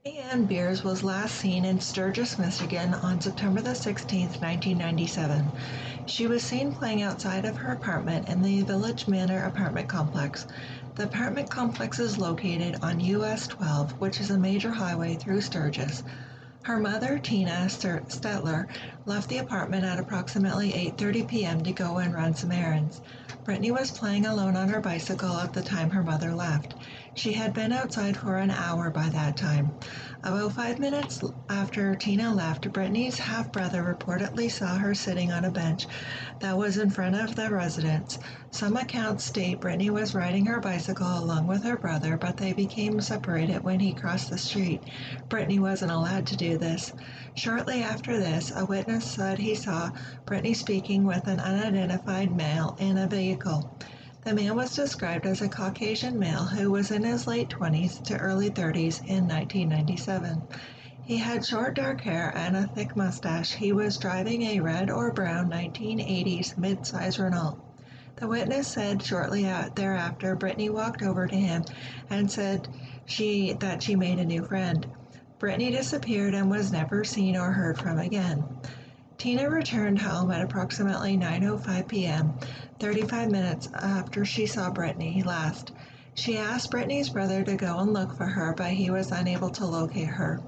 Brittney Ann Beers was last seen in Sturgis, Michigan on September the 16th, 1997. She was seen playing outside of her apartment in the Village Manor apartment complex. The apartment complex is located on US 12, which is a major highway through Sturgis. Her mother, Tina Stetler, left the apartment at approximately 8:30 p.m. to go and run some errands. Brittney was playing alone on her bicycle at the time her mother left. She had been outside for an hour by that time. About 5 minutes after Tina left, Brittney's half-brother reportedly saw her sitting on a bench that was in front of the residence. Some accounts state Brittney was riding her bicycle along with her brother, but they became separated when he crossed the street. Brittney wasn't allowed to do this. Shortly after this, a witness said he saw Brittney speaking with an unidentified male in a vehicle. The man was described as a Caucasian male who was in his late 20s to early 30s in 1997. He had short dark hair and a thick mustache. He was driving a red or brown 1980s mid-size Renault. The witness said shortly thereafter, Brittney walked over to him and said that she made a new friend. Brittney disappeared and was never seen or heard from again. Tina returned home at approximately 9:05 p.m., 35 minutes after she saw Brittney last. She asked Brittney's brother to go and look for her, but he was unable to locate her.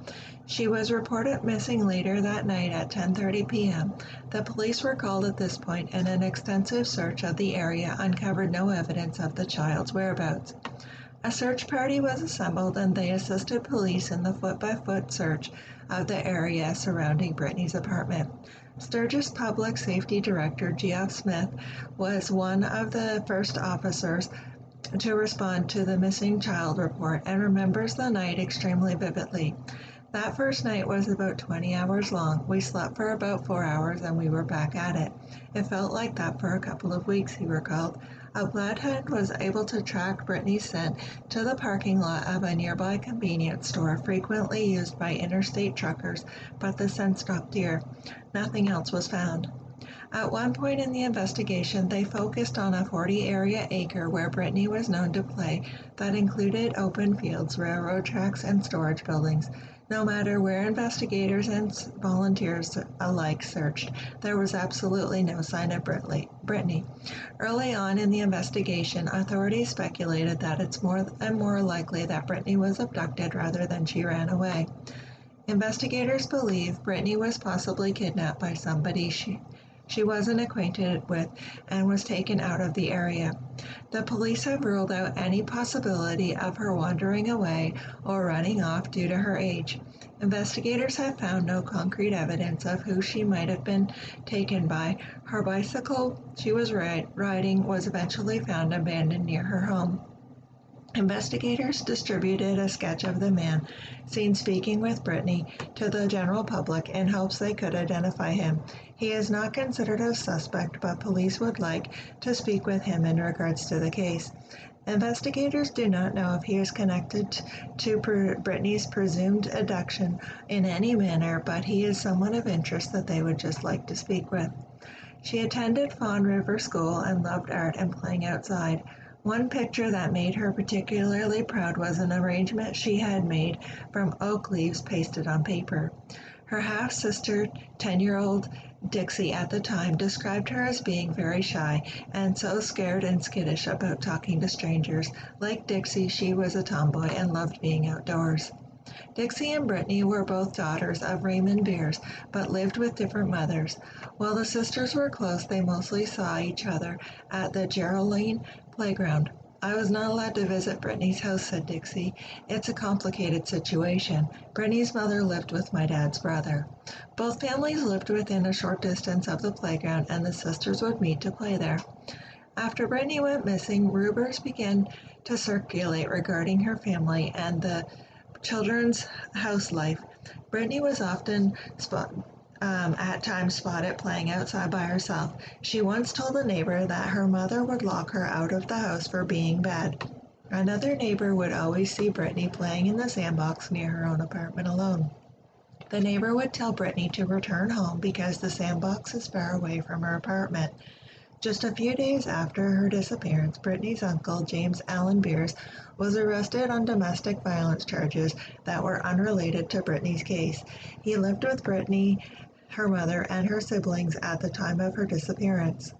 She was reported missing later that night at 10:30 p.m. The police were called at this point, and an extensive search of the area uncovered no evidence of the child's whereabouts. A search party was assembled, and they assisted police in the foot-by-foot search of the area surrounding Brittney's apartment. Sturgis Public Safety Director Geoff Smith was one of the first officers to respond to the missing child report and remembers the night extremely vividly. That first night was about 20 hours long. We slept for about 4 hours and we were back at it. It felt like that for a couple of weeks, he recalled. A bloodhound was able to track Brittney's scent to the parking lot of a nearby convenience store frequently used by interstate truckers, but the scent stopped here. Nothing else was found. At one point in the investigation, they focused on a 40-area acre where Brittney was known to play that included open fields, railroad tracks, and storage buildings. No matter where investigators and volunteers alike searched, there was absolutely no sign of Brittney. Early on in the investigation, authorities speculated that it's more and more likely that Brittney was abducted rather than she ran away. Investigators believe Brittney was possibly kidnapped by somebody she wasn't acquainted with and was taken out of the area. The police have ruled out any possibility of her wandering away or running off due to her age. Investigators have found no concrete evidence of who she might have been taken by. Her bicycle she was riding was eventually found abandoned near her home. Investigators distributed a sketch of the man seen speaking with Brittney to the general public in hopes they could identify him. He is not considered a suspect, but police would like to speak with him in regards to the case. Investigators do not know if he is connected to Brittney's presumed abduction in any manner, but he is someone of interest that they would just like to speak with. She attended Fawn River School and loved art and playing outside. One picture that made her particularly proud was an arrangement she had made from oak leaves pasted on paper. Her half-sister, 10-year-old Dixie at the time, described her as being very shy and so scared and skittish about talking to strangers. Like Dixie, she was a tomboy and loved being outdoors. Dixie and Brittney were both daughters of Raymond Beers, but lived with different mothers. While the sisters were close, they mostly saw each other at the Geraldine playground. I was not allowed to visit Brittney's house, said Dixie. It's a complicated situation. Brittney's mother lived with my dad's brother. Both families lived within a short distance of the playground, and the sisters would meet to play there. After Brittney went missing, rumors began to circulate regarding her family and the children's house life. Brittney was often at times spotted playing outside by herself. She once told a neighbor that her mother would lock her out of the house for being bad. Another neighbor would always see Brittney playing in the sandbox near her own apartment alone. The neighbor would tell Brittney to return home because the sandbox is far away from her apartment. Just a few days after her disappearance, Brittney's uncle, James Allen Beers, was arrested on domestic violence charges that were unrelated to Brittney's case. He lived with Brittney, her mother, and her siblings at the time of her disappearance.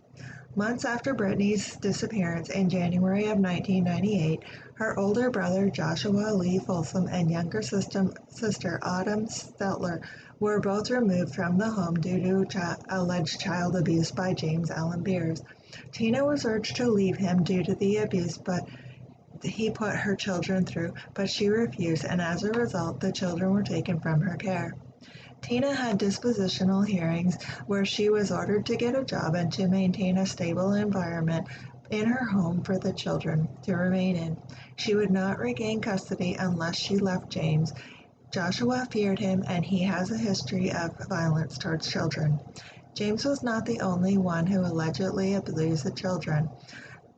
Months after Brittney's disappearance in January of 1998, her older brother Joshua Lee Folsom and younger sister Autumn Stelter were both removed from the home due to alleged child abuse by James Allen Beers. Tina was urged to leave him due to the abuse he put her children through, but she refused, and as a result, the children were taken from her care. Tina had dispositional hearings where she was ordered to get a job and to maintain a stable environment in her home for the children to remain in. She would not regain custody unless she left James. Joshua feared him, and he has a history of violence towards children. James was not the only one who allegedly abused the children.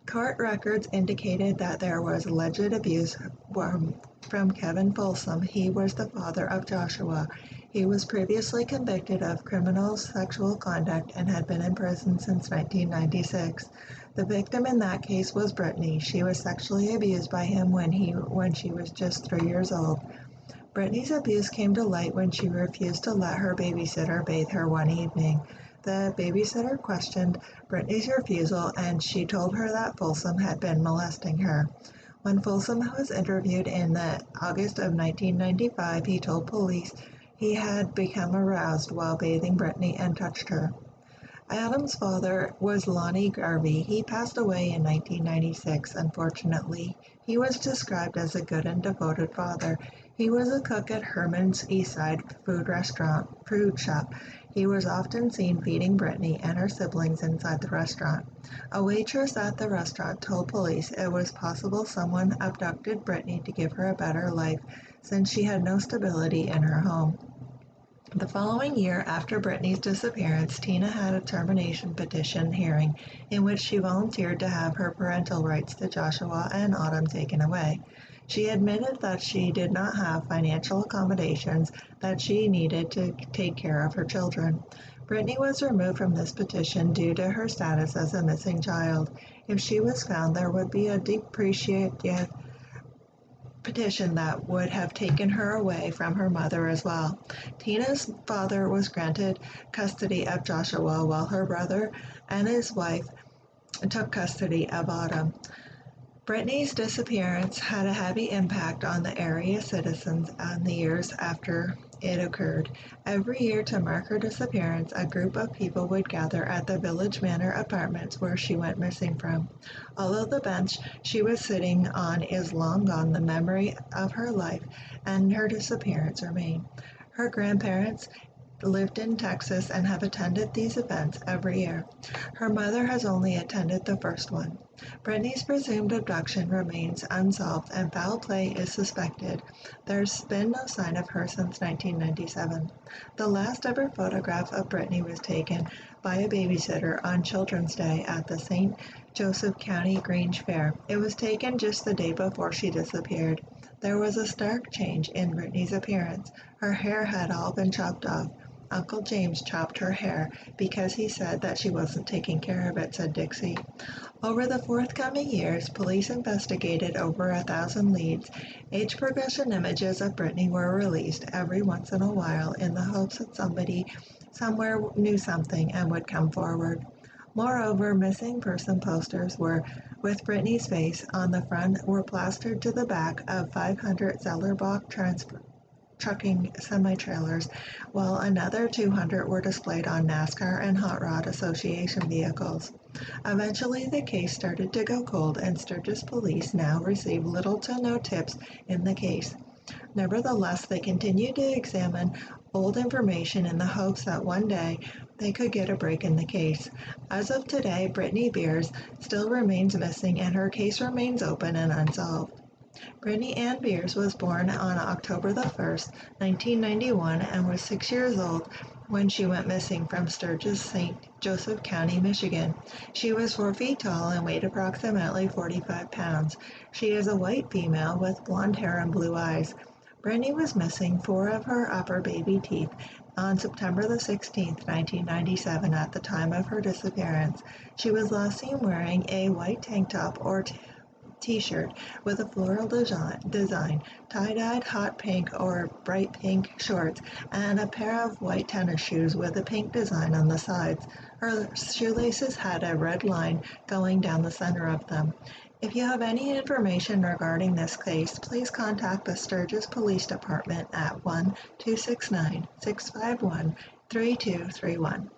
Court records indicated that there was alleged abuse from Kevin Folsom. He was the father of Joshua. He was previously convicted of criminal sexual conduct and had been in prison since 1996. The victim in that case was Brittney. She was sexually abused by him when she was just 3 years old. Brittney's abuse came to light when she refused to let her babysitter bathe her one evening. The babysitter questioned Brittney's refusal, and she told her that Folsom had been molesting her. When Folsom was interviewed in August of 1995, he told police he had become aroused while bathing Brittney and touched her. Adam's father was Lonnie Garvey. He passed away in 1996, unfortunately. He was described as a good and devoted father. He was a cook at Herman's Eastside food shop. He was often seen feeding Brittney and her siblings inside the restaurant. A waitress at the restaurant told police it was possible someone abducted Brittney to give her a better life, since she had no stability in her home. The following year, after Brittney's disappearance, Tina had a termination petition hearing in which she volunteered to have her parental rights to Joshua and Autumn taken away. She admitted that she did not have financial accommodations that she needed to take care of her children. Brittney was removed from this petition due to her status as a missing child. If she was found, there would be a depreciated petition that would have taken her away from her mother as well. Tina's father was granted custody of Joshua while her brother and his wife took custody of Autumn. Brittney's disappearance had a heavy impact on the area citizens in the years after it occurred. Every year to mark her disappearance, a group of people would gather at the Village Manor apartments where she went missing from. Although the bench she was sitting on is long gone, the memory of her life and her disappearance remain. Her grandparents lived in Texas and have attended these events every year. Her mother has only attended the first one. Brittney's presumed abduction remains unsolved and foul play is suspected. There's been no sign of her since 1997. The last ever photograph of Brittney was taken by a babysitter on Children's Day at the St. Joseph County Grange Fair. It was taken just the day before she disappeared. There was a stark change in Brittney's appearance. Her hair had all been chopped off. Uncle James chopped her hair because he said that she wasn't taking care of it, said Dixie. Over the forthcoming years, police investigated over 1,000 leads. Age progression images of Brittney were released every once in a while in the hopes that somebody somewhere knew something and would come forward. Moreover, missing person posters with Brittney's face on the front were plastered to the back of 500 Zellerbach trucking semi-trailers, while another 200 were displayed on NASCAR and Hot Rod Association vehicles. Eventually, the case started to go cold, and Sturgis police now receive little to no tips in the case. Nevertheless, they continue to examine old information in the hopes that one day they could get a break in the case. As of today, Brittney Beers still remains missing, and her case remains open and unsolved. Brittney Ann Beers was born on October the 1st, 1991, and was 6 years old when she went missing from Sturgis, St. Joseph County, Michigan. She was 4 feet tall and weighed approximately 45 pounds. She is a white female with blonde hair and blue eyes. Brittney was missing four of her upper baby teeth on September the 16th, 1997 at the time of her disappearance. She was last seen wearing a white tank top or t-shirt with a floral design, tie-dyed hot pink or bright pink shorts, and a pair of white tennis shoes with a pink design on the sides. Her shoelaces had a red line going down the center of them. If you have any information regarding this case, please contact the Sturgis Police Department at 1-269-651-3231.